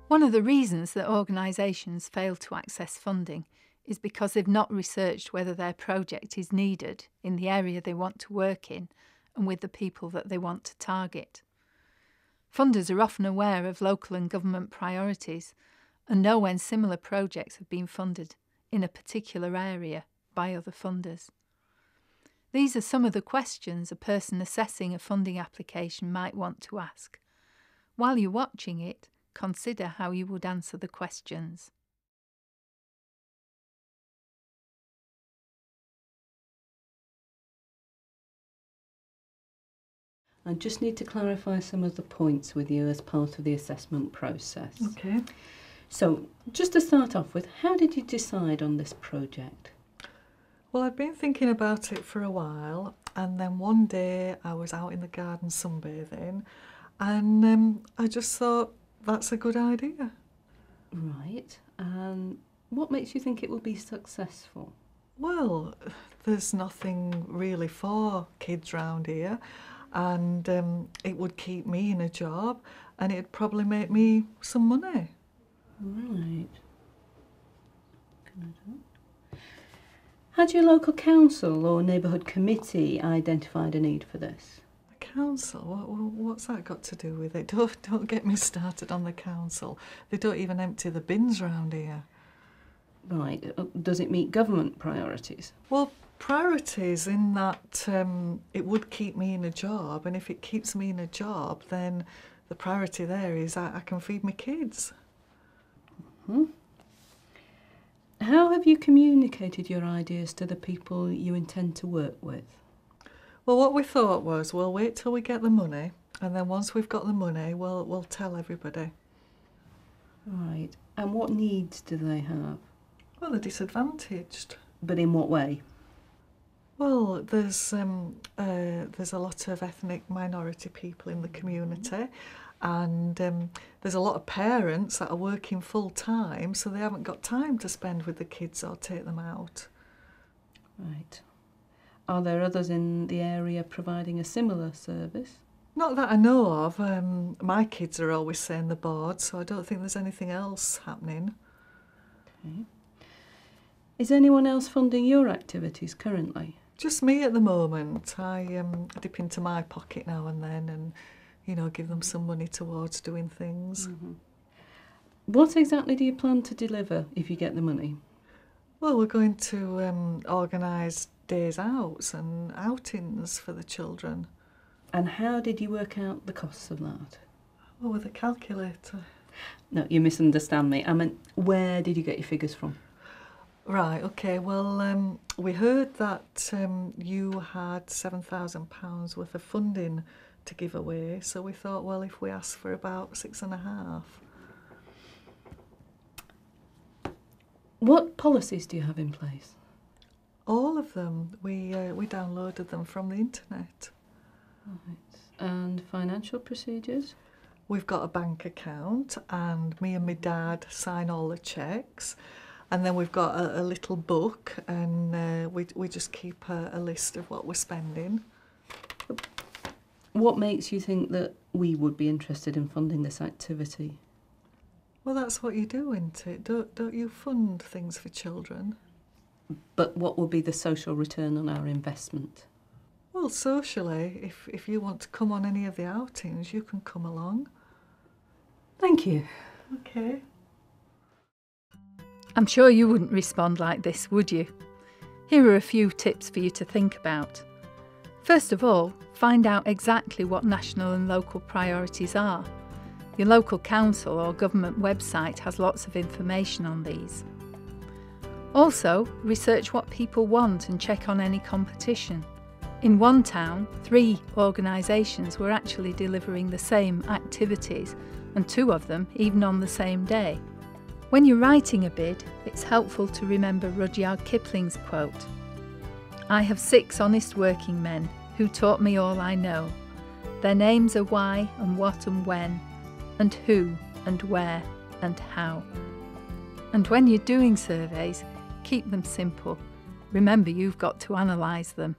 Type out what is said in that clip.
One of the reasons that organisations fail to access funding is because they've not researched whether their project is needed in the area they want to work in and with the people that they want to target. Funders are often aware of local and government priorities and know when similar projects have been funded in a particular area by other funders. These are some of the questions a person assessing a funding application might want to ask. While you're watching it, consider how you would answer the questions. I just need to clarify some of the points with you as part of the assessment process. Okay. So, just to start off with, how did you decide on this project? Well, I'd been thinking about it for a while, and then one day I was out in the garden sunbathing, and I just thought, that's a good idea. Right, and what makes you think it will be successful? Well, there's nothing really for kids round here, and it would keep me in a job, and it'd probably make me some money. Right. Had your local council or neighbourhood committee identified a need for this? The council? What's that got to do with it? Don't get me started on the council. They don't even empty the bins round here. Right. Does it meet government priorities? Well, priorities in that it would keep me in a job, and if it keeps me in a job, then the priority there is I can feed my kids. Mm-hmm. How have you communicated your ideas to the people you intend to work with? Well, what we thought was we'll wait till we get the money, and then once we've got the money, we'll tell everybody. Right. And what needs do they have? Well, they're disadvantaged. But in what way? Well, there's a lot of ethnic minority people in the community, and there's a lot of parents that are working full time, so they haven't got time to spend with the kids or take them out. Right. Are there others in the area providing a similar service? Not that I know of. My kids are always saying they're bored, so I don't think there's anything else happening. Okay. Is anyone else funding your activities currently? Just me at the moment. I dip into my pocket now and then and, give them some money towards doing things. Mm-hmm. What exactly do you plan to deliver if you get the money? Well, we're going to organise days out and outings for the children. And how did you work out the costs of that? Oh, with a calculator. No, you misunderstand me. I meant, where did you get your figures from? Right, OK. Well, we heard that you had £7,000 worth of funding to give away, so we thought, well, if we ask for about 6.5. What policies do you have in place? All of them. We downloaded them from the internet. Right. And financial procedures? We've got a bank account, and me and my dad sign all the cheques. And then we've got a little book, and we just keep a list of what we're spending. What makes you think that we would be interested in funding this activity? Well, that's what you do, isn't it? Don't you fund things for children? But what will be the social return on our investment? Well, socially, if you want to come on any of the outings, you can come along. Thank you. OK. I'm sure you wouldn't respond like this, would you? Here are a few tips for you to think about. First of all, find out exactly what national and local priorities are. Your local council or government website has lots of information on these. Also, research what people want and check on any competition. In one town, 3 organisations were actually delivering the same activities, and 2 of them even on the same day. When you're writing a bid, it's helpful to remember Rudyard Kipling's quote, "I have 6 honest working men who taught me all I know. Their names are why and what and when, and who and where and how." And when you're doing surveys, keep them simple. Remember, you've got to analyse them.